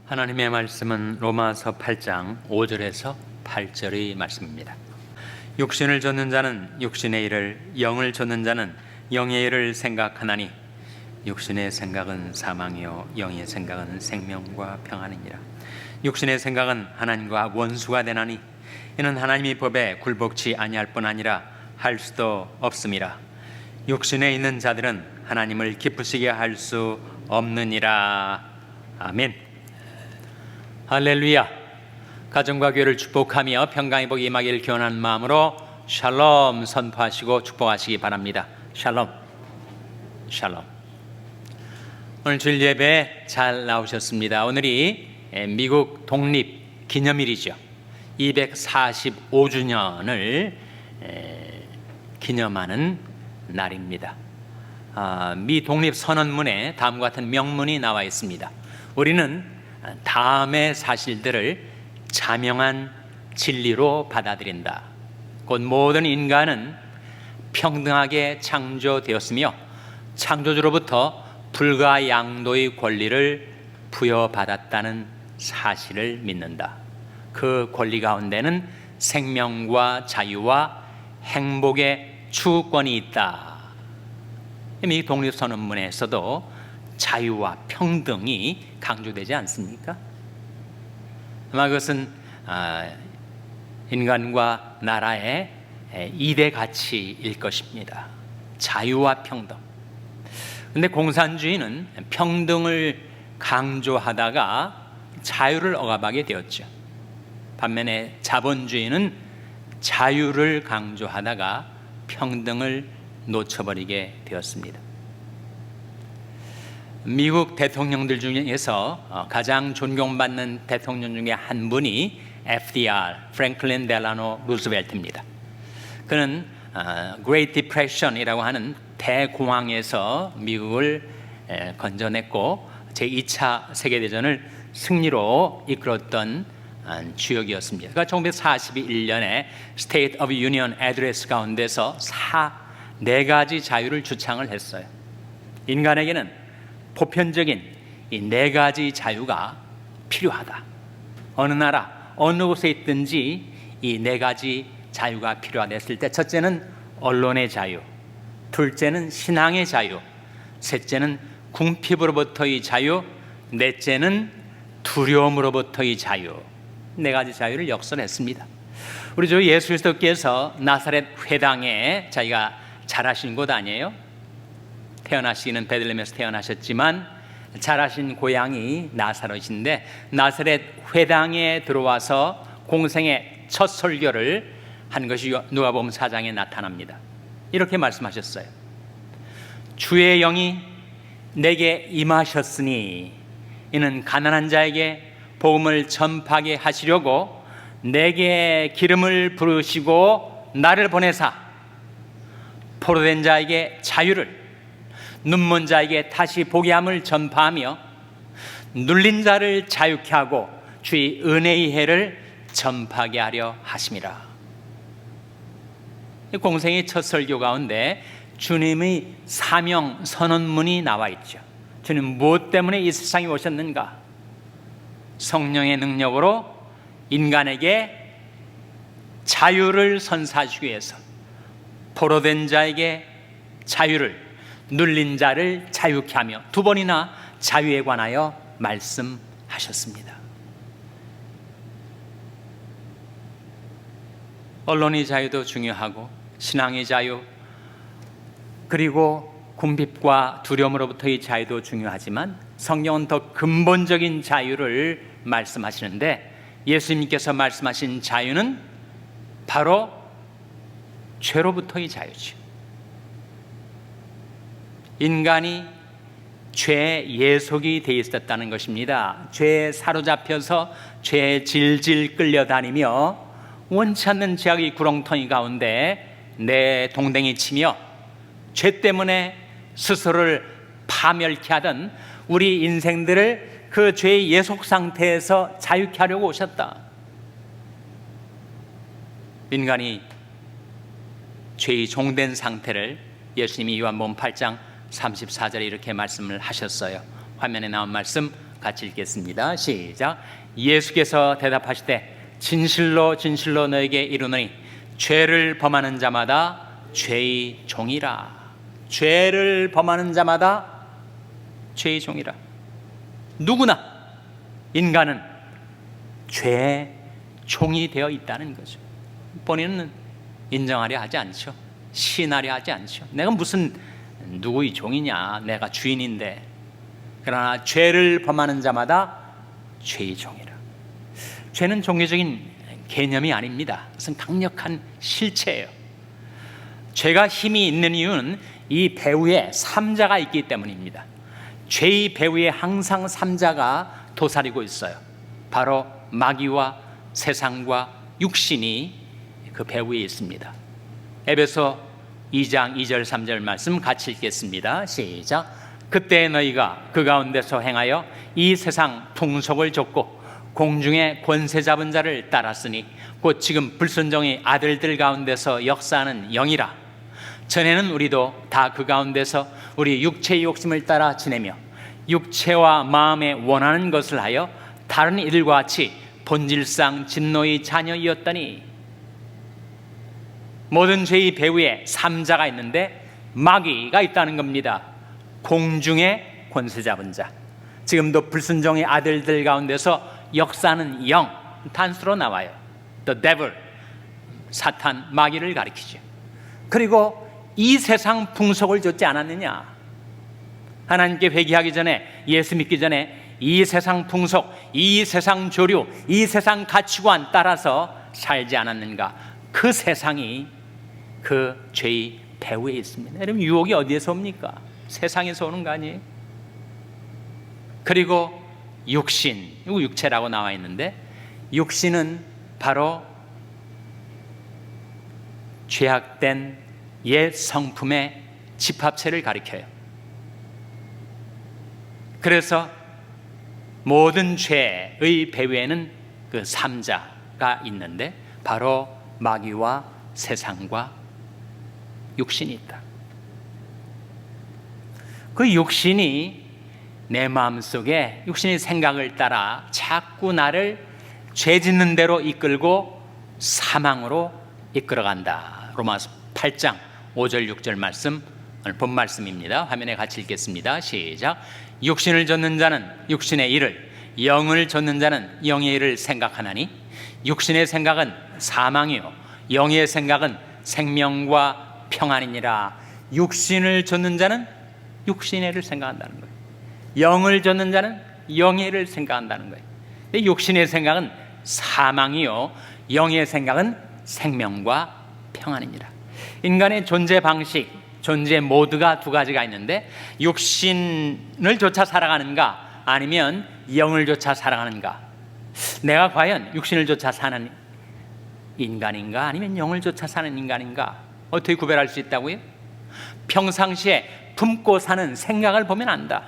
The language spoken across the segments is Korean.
하나님의 말씀은 로마서 8장 5절에서 8절의 말씀입니다. 육신을 좇는 자는 육신의 일을, 영을 좇는 자는 영의 일을 생각하나니 육신의 생각은 사망이요 영의 생각은 생명과 평안이니라. 육신의 생각은 하나님과 원수가 되나니 이는 하나님의 법에 굴복치 아니할 뿐 아니라 할 수도 없음이라. 육신에 있는 자들은 하나님을 기쁘시게 할 수 없느니라. 아멘. 할렐루야. 가정과 교회를 축복하며 평강의 복이 임하기를 기원하는 마음으로 샬롬 선포하시고 축복하시기 바랍니다. 샬롬, 샬롬. 오늘 주일 예배 잘 나오셨습니다. 오늘이 미국 독립 기념일이죠. 245주년을 기념하는 날입니다. 미 독립 선언문에 다음과 같은 명문이 나와 있습니다. 우리는 다음의 사실들을 자명한 진리로 받아들인다. 곧 모든 인간은 평등하게 창조되었으며 창조주로부터 불가양도의 권리를 부여받았다는 사실을 믿는다. 그 권리 가운데는 생명과 자유와 행복의 추구권이 있다. 미 독립선언문에서도 자유와 평등이 강조되지 않습니까? 아마 그것은 인간과 나라의 2대 가치일 것입니다. 자유와 평등. 그런데 공산주의는 평등을 강조하다가 자유를 억압하게 되었죠. 반면에 자본주의는 자유를 강조하다가 평등을 놓쳐버리게 되었습니다. 미국 대통령들 중에서 가장 존경받는 대통령 중에 한 분이 FDR, 프랭클린 델라노 루즈벨트입니다. 그는 Great Depression이라고 하는 대공황에서 미국을 건져냈고 제2차 세계대전을 승리로 이끌었던 주역이었습니다. 그러니까 1941년에 State of Union Address 가운데서 4가지 자유를 주창을 했어요. 인간에게는 보편적인 이 4가지 자유가 필요하다. 어느 나라, 어느 곳에 있든지 이 4가지 자유가 필요하다 했을 때, 첫째는 언론의 자유, 둘째는 신앙의 자유, 셋째는 궁핍으로부터의 자유, 넷째는 두려움으로부터의 자유. 4가지 자유를 역설했습니다. 우리 주 예수 그리스도께서 나사렛 회당에 자기가 자라신 곳 아니에요? 태어나시기는 베들레헴에서 태어나셨지만 자라신 고향이 나사렛인데 나사렛 회당에 들어와서 공생의 첫 설교를 한 것이 누가복음 4장에 나타납니다. 이렇게 말씀하셨어요. 주의 영이 내게 임하셨으니 이는 가난한 자에게 복음을 전파하게 하시려고 내게 기름을 부으시고 나를 보내사 포로된 자에게 자유를, 눈먼 자에게 다시 보게 함을 전파하며 눌린 자를 자유케 하고 주의 은혜의 해를 전파하게 하려 하심이라. 공생의 첫 설교 가운데 주님의 사명 선언문이 나와 있죠. 주님 무엇 때문에 이 세상에 오셨는가? 성령의 능력으로 인간에게 자유를 선사하시기 위해서 포로된 자에게 자유를, 눌린 자를 자유케 하며 2번이나 자유에 관하여 말씀하셨습니다. 언론의 자유도 중요하고 신앙의 자유, 그리고 궁핍과 두려움으로부터의 자유도 중요하지만 성경은 더 근본적인 자유를 말씀하시는데 예수님께서 말씀하신 자유는 바로 죄로부터의 자유죠. 인간이 죄의 예속이 되어 있었다는 것입니다. 죄에 사로잡혀서 죄에 질질 끌려다니며 원치 않는 죄악의 구렁텅이 가운데 내 동댕이 치며 죄 때문에 스스로를 파멸케 하던 우리 인생들을 그 죄의 예속 상태에서 자유케 하려고 오셨다. 인간이 죄의 종된 상태를 예수님이 요한복음 8장 34절에 이렇게 말씀을 하셨어요. 화면에 나온 말씀 같이 읽겠습니다. 시작. 예수께서 대답하시되 진실로 진실로 너에게 이르노니 죄를 범하는 자마다 죄의 종이라. 죄를 범하는 자마다 죄의 종이라. 누구나 인간은 죄의 종이 되어 있다는 거죠. 본인은 인정하려 하지 않죠. 시인하려 하지 않죠. 내가 무슨 누구의 종이냐, 내가 주인인데. 그러나 죄를 범하는 자마다 죄의 종이라. 죄는 종교적인 개념이 아닙니다. 그것은 강력한 실체예요. 죄가 힘이 있는 이유는 이 배후에 삼자가 있기 때문입니다. 죄의 배후에 항상 삼자가 도사리고 있어요. 바로 마귀와 세상과 육신이 그 배후에 있습니다. 에베소 2장 2절 3절 말씀 같이 읽겠습니다. 시작. 그때 너희가 그 가운데서 행하여 이 세상 풍속을 좇고 공중의 권세 잡은 자를 따랐으니 곧 지금 불순종의 아들들 가운데서 역사하는 영이라. 전에는 우리도 다 그 가운데서 우리 육체의 욕심을 따라 지내며 육체와 마음에 원하는 것을 하여 다른 이들과 같이 본질상 진노의 자녀이었더니. 모든 죄의 배후에 삼자가 있는데 마귀가 있다는 겁니다. 공중의 권세 잡은 자, 지금도 불순종의 아들들 가운데서 역사하는 영, 단수로 나와요. The devil, 사탄, 마귀를 가리키죠. 그리고 이 세상 풍속을 좇지 않았느냐. 하나님께 회개하기 전에, 예수 믿기 전에 이 세상 풍속, 이 세상 조류, 이 세상 가치관 따라서 살지 않았는가. 그 세상이 그 죄의 배후에 있습니다. 여러분, 유혹이 어디에서 옵니까? 세상에서 오는 거 아니에요? 그리고 육신, 이거 육체라고 나와 있는데, 육신은 바로 죄악된 옛 성품의 집합체를 가리켜요. 그래서 모든 죄의 배후에는 그 삼자가 있는데 바로 마귀와 세상과 육신이 있다. 그 육신이 내 마음속에, 육신의 생각을 따라 자꾸 나를 죄 짓는 대로 이끌고 사망으로 이끌어간다. 로마서 8장 5절 6절 말씀, 오늘 본 말씀입니다. 화면에 같이 읽겠습니다. 시작. 육신을 좇는 자는 육신의 일을, 영을 좇는 자는 영의 일을 생각하나니 육신의 생각은 사망이요 영의 생각은 생명과 평안이니라. 육신을 좇는 자는 육신의 일을 생각한다는 거예요. 영을 좇는 자는 영의 일을 생각한다는 거예요. 육신의 생각은 사망이요 영의 생각은 생명과 평안이니라. 인간의 존재 방식, 존재 모드가 두 가지가 있는데, 육신을 좇아 살아가는가 아니면 영을 좇아 살아가는가. 내가 과연 육신을 좇아 사는 인간인가 아니면 영을 좇아 사는 인간인가, 어떻게 구별할 수 있다고요? 평상시에 품고 사는 생각을 보면 안다.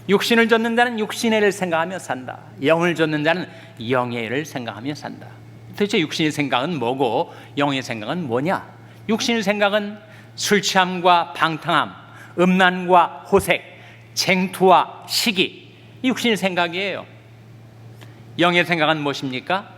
육신을 좇는 자는 육신의 일을 생각하며 산다. 영을 좇는 자는 영의 일을 생각하며 산다. 도대체 육신의 생각은 뭐고 영의 생각은 뭐냐? 육신의 생각은 술 취함과 방탕함, 음란과 호색, 쟁투와 시기, 육신의 생각이에요. 영의 생각은 무엇입니까?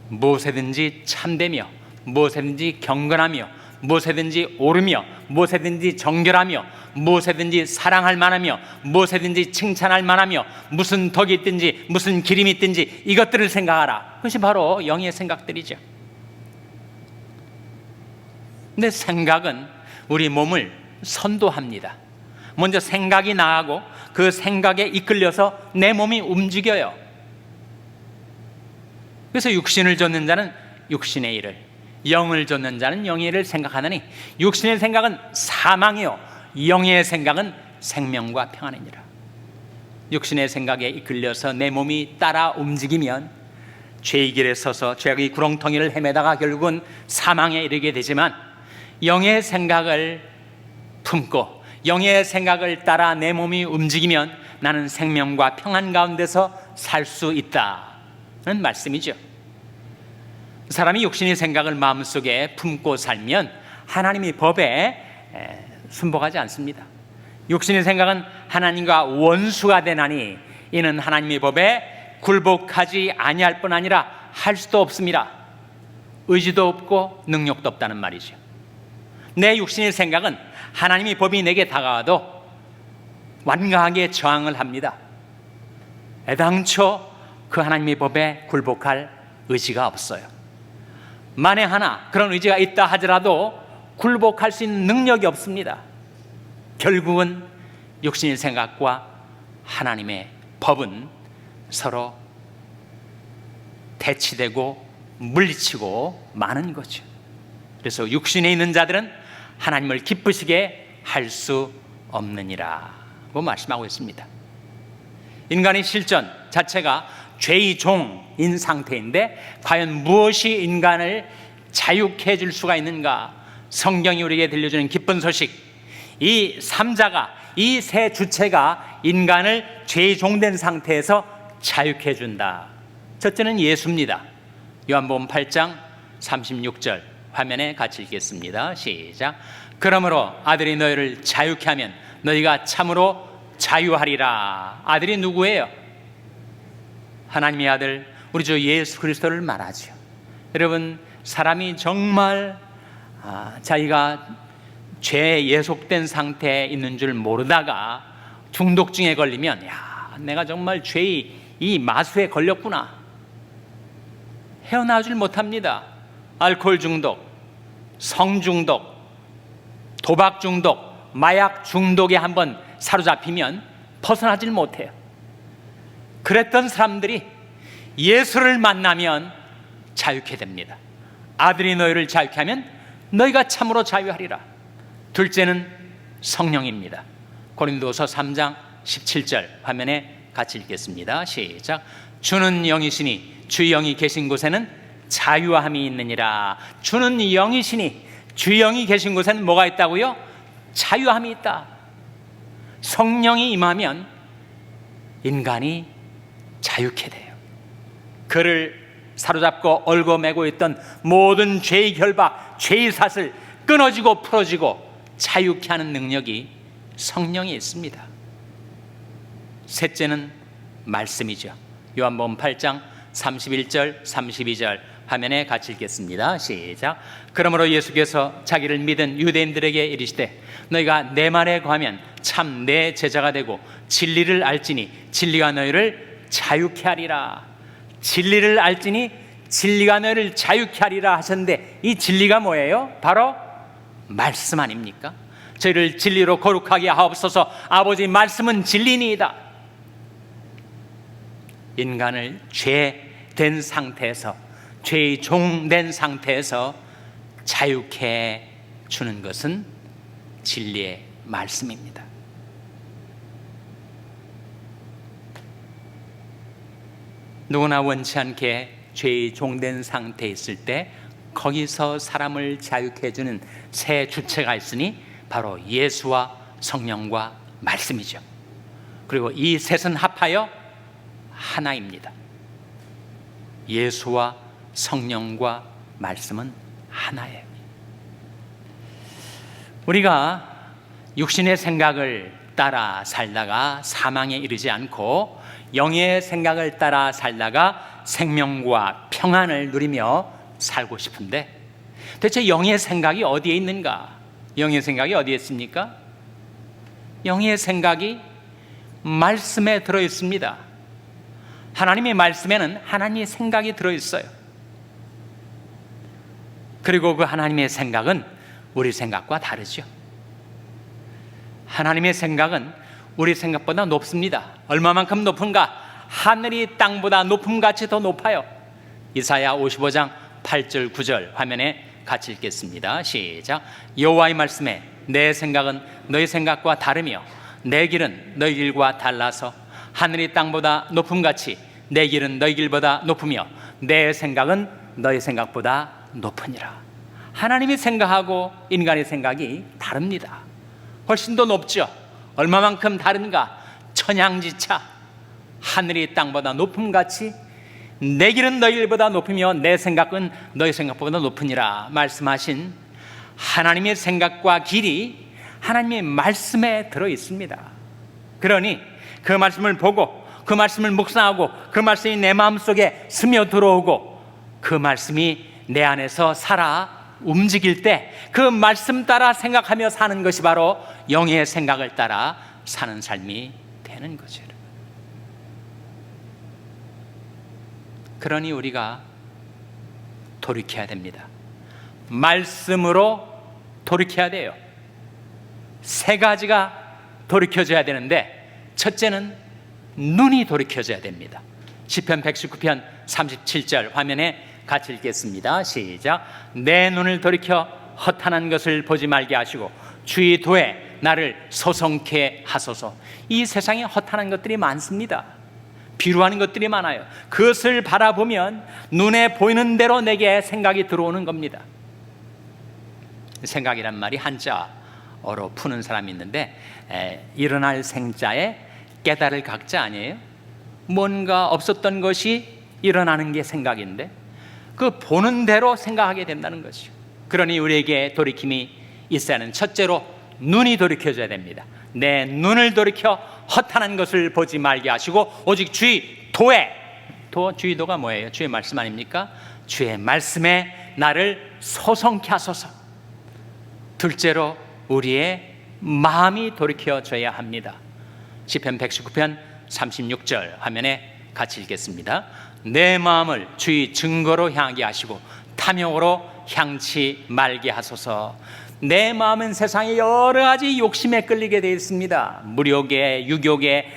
무엇에든지 참되며, 무엇에든지 경건하며, 무엇에든지 오르며, 무엇에든지 정결하며, 무엇에든지 사랑할 만하며, 무엇에든지 칭찬할 만하며, 무슨 덕이 있든지 무슨 기림이 있든지 이것들을 생각하라. 그것이 바로 영의 생각들이죠. 근데 생각은 우리 몸을 선도합니다. 먼저 생각이 나가고 그 생각에 이끌려서 내 몸이 움직여요. 그래서 육신을 좇는 자는 육신의 일을, 영을 좇는 자는 영의 일을 생각하느니 육신의 생각은 사망이요 영의 생각은 생명과 평안이니라. 육신의 생각에 이끌려서 내 몸이 따라 움직이면 죄의 길에 서서 죄악의 구렁텅이를 헤매다가 결국은 사망에 이르게 되지만, 영의 생각을 품고 영의 생각을 따라 내 몸이 움직이면 나는 생명과 평안 가운데서 살 수 있다는 말씀이죠. 사람이 육신의 생각을 마음속에 품고 살면 하나님의 법에 순복하지 않습니다. 육신의 생각은 하나님과 원수가 되나니 이는 하나님의 법에 굴복하지 아니할 뿐 아니라 할 수도 없습니다. 의지도 없고 능력도 없다는 말이죠. 내 육신의 생각은 하나님의 법이 내게 다가와도 완강하게 저항을 합니다. 애당초 그 하나님의 법에 굴복할 의지가 없어요. 만에 하나 그런 의지가 있다 하더라도 굴복할 수 있는 능력이 없습니다. 결국은 육신의 생각과 하나님의 법은 서로 대치되고 물리치고 마는 거죠. 그래서 육신에 있는 자들은 하나님을 기쁘시게 할 수 없느니라고 말씀하고 있습니다. 인간의 실존 자체가 죄의 종인 상태인데 과연 무엇이 인간을 자유케 해줄 수가 있는가? 성경이 우리에게 들려주는 기쁜 소식, 이 삼자가, 이 세 주체가 인간을 죄의 종된 상태에서 자유케 해준다. 첫째는 예수입니다. 요한복음 8장 36절 화면에 같이 읽겠습니다. 시작. 그러므로 아들이 너희를 자유케 하면 너희가 참으로 자유하리라. 아들이 누구예요? 하나님의 아들 우리 주 예수 그리스도를 말하죠. 여러분, 사람이 정말 자기가 죄에 예속된 상태에 있는 줄 모르다가 중독증에 걸리면 내가 정말 죄의 이 마수에 걸렸구나, 헤어나오질 못합니다. 알코올 중독, 성 중독, 도박 중독, 마약 중독에 한번 사로잡히면 벗어나질 못해요. 그랬던 사람들이 예수를 만나면 자유케 됩니다. 아들이 너희를 자유케 하면 너희가 참으로 자유하리라. 둘째는 성령입니다. 고린도서 3장 17절 화면에 같이 읽겠습니다. 시작. 주는 영이시니 주 영이 계신 곳에는 자유함이 있느니라. 주는 영이시니 주 영이 계신 곳에는 뭐가 있다고요? 자유함이 있다. 성령이 임하면 인간이 자유케 돼요. 그를 사로잡고 얽어매고 있던 모든 죄의 결박, 죄의 사슬 끊어지고 풀어지고 자유케 하는 능력이 성령이 있습니다. 셋째는 말씀이죠. 요한복음 8장 31절 32절 화면에 같이 읽겠습니다. 시작. 그러므로 예수께서 자기를 믿은 유대인들에게 이르시되 너희가 내 말에 거하면 참 내 제자가 되고 진리를 알지니 진리가 너희를 자유케 하리라. 진리를 알지니 진리가 너희를 자유케 하리라 하셨는데 이 진리가 뭐예요? 바로 말씀 아닙니까? 저희를 진리로 거룩하게 하옵소서. 아버지 말씀은 진리니이다. 인간을 죄된 상태에서, 죄의 종된 상태에서 자유케 주는 것은 진리의 말씀입니다. 누구나 원치 않게 죄의 종된 상태에 있을 때 거기서 사람을 자유케 해주는 세 주체가 있으니 바로 예수와 성령과 말씀이죠. 그리고 이 셋은 합하여 하나입니다. 예수와 성령과 말씀은 하나예요. 우리가 육신의 생각을 따라 살다가 사망에 이르지 않고 영의 생각을 따라 살다가 생명과 평안을 누리며 살고 싶은데 대체 영의 생각이 어디에 있는가? 영의 생각이 어디에 있습니까? 영의 생각이 말씀에 들어있습니다. 하나님의 말씀에는 하나님의 생각이 들어있어요. 그리고 그 하나님의 생각은 우리 생각과 다르죠. 하나님의 생각은 우리 생각보다 높습니다. 얼마만큼 높은가? 하늘이 땅보다 높음같이 더 높아요. 이사야 55장 8절 9절 화면에 같이 읽겠습니다. 시작. 여호와의 말씀에 내 생각은 너희 생각과 다르며 내 길은 너희 길과 달라서 하늘이 땅보다 높음같이 내 길은 너희 길보다 높으며 내 생각은 너희 생각보다 높으니라. 하나님의 생각하고 인간의 생각이 다릅니다. 훨씬 더 높죠. 얼마만큼 다른가? 천양지차, 하늘이 땅보다 높음같이 내 길은 너희 길보다 높으며 내 생각은 너희 생각보다 높으니라 말씀하신 하나님의 생각과 길이 하나님의 말씀에 들어 있습니다. 그러니 그 말씀을 보고 그 말씀을 묵상하고 그 말씀이 내 마음속에 스며 들어오고 그 말씀이 내 안에서 살아 움직일 때 그 말씀 따라 생각하며 사는 것이 바로 영의 생각을 따라 사는 삶이 되는 거죠. 그러니 우리가 돌이켜야 됩니다. 말씀으로 돌이켜야 돼요. 세 가지가 돌이켜져야 되는데, 첫째는 눈이 돌이켜져야 됩니다. 시편 119편 37절 화면에 같이 읽겠습니다. 시작. 내 눈을 돌이켜 허탄한 것을 보지 말게 하시고 주의 도에 나를 소성케 하소서. 이 세상에 허탄한 것들이 많습니다. 비루한 것들이 많아요. 그것을 바라보면 눈에 보이는 대로 내게 생각이 들어오는 겁니다. 생각이란 말이 한자어로 푸는 사람이 있는데, 일어날 생자에 깨달을 각자 아니에요? 뭔가 없었던 것이 일어나는 게 생각인데 그 보는 대로 생각하게 된다는 것이죠. 그러니 우리에게 돌이킴이 있어야 하는, 첫째로 눈이 돌이켜져야 됩니다. 내 눈을 돌이켜 허탄한 것을 보지 말게 하시고 오직 주의 도에, 주의 도가 뭐예요? 주의 말씀 아닙니까? 주의 말씀에 나를 소성케 하소서. 둘째로 우리의 마음이 돌이켜져야 합니다. 시편 119편 36절 화면에 같이 읽겠습니다. 내 마음을 주의 증거로 향하게 하시고 탐욕으로 향치 말게 하소서. 내 마음은 세상에 여러 가지 욕심에 끌리게 되어 있습니다. 물욕에, 유욕에,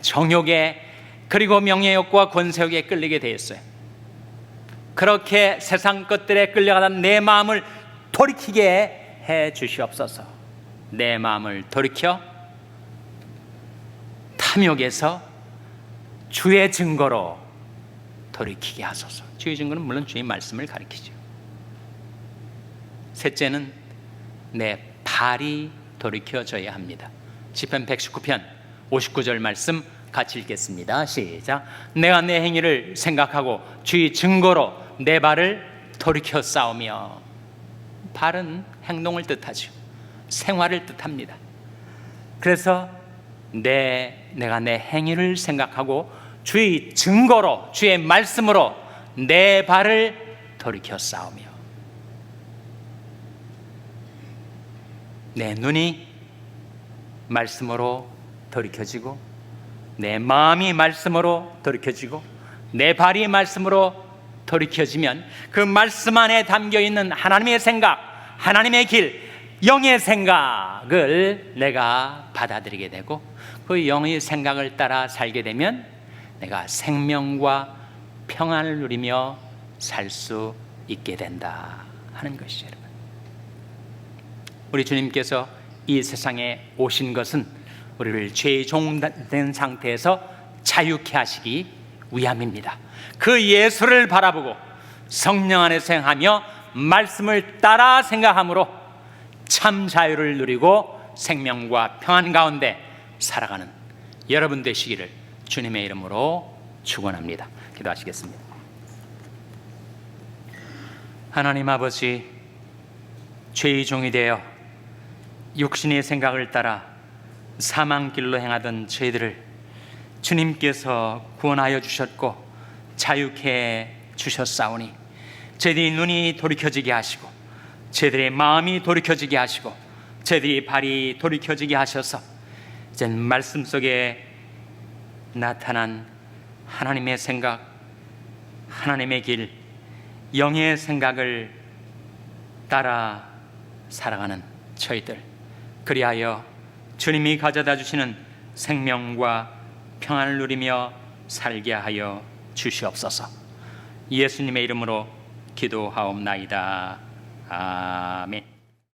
정욕에, 그리고 명예욕과 권세욕에 끌리게 되어 있어요. 그렇게 세상 것들에 끌려가던 내 마음을 돌이키게 해 주시옵소서. 내 마음을 돌이켜 탐욕에서 주의 증거로 돌이키게 하소서. 주의 증거는 물론 주의 말씀을 가리키죠. 셋째는 내 발이 돌이켜져야 합니다. 시편 119편 59절 말씀 같이 읽겠습니다. 시작. 내가 내 행위를 생각하고 주의 증거로 내 발을 돌이켜 싸우며. 발은 행동을 뜻하죠. 생활을 뜻합니다. 그래서 내가 내 행위를 생각하고 주의 증거로, 주의 말씀으로 내 발을 돌이켜 싸우며. 내 눈이 말씀으로 돌이켜지고 내 마음이 말씀으로 돌이켜지고 내 발이 말씀으로 돌이켜지면 그 말씀 안에 담겨있는 하나님의 생각, 하나님의 길, 영의 생각을 내가 받아들이게 되고 그 영의 생각을 따라 살게 되면 내가 생명과 평안을 누리며 살 수 있게 된다 하는 것이죠. 여러분, 우리 주님께서 이 세상에 오신 것은 우리를 죄의 종된 상태에서 자유케 하시기 위함입니다. 그 예수를 바라보고 성령 안에서 행하며 말씀을 따라 생각함으로 참 자유를 누리고 생명과 평안 가운데 살아가는 여러분 되시기를 주님의 이름으로 축원합니다. 기도하시겠습니다. 하나님 아버지, 죄의 종이 되어 육신의 생각을 따라 사망길로 행하던 저희들을 주님께서 구원하여 주셨고 자유케 주셨사오니 저희들이 눈이 돌이켜지게 하시고 저희들의 마음이 돌이켜지게 하시고 저희들이 발이 돌이켜지게 하셔서 이제 말씀 속에 나타난 하나님의 생각, 하나님의 길, 영의 생각을 따라 살아가는 저희들, 그리하여 주님이 가져다 주시는 생명과 평안을 누리며 살게 하여 주시옵소서. 예수님의 이름으로 기도하옵나이다. 아멘.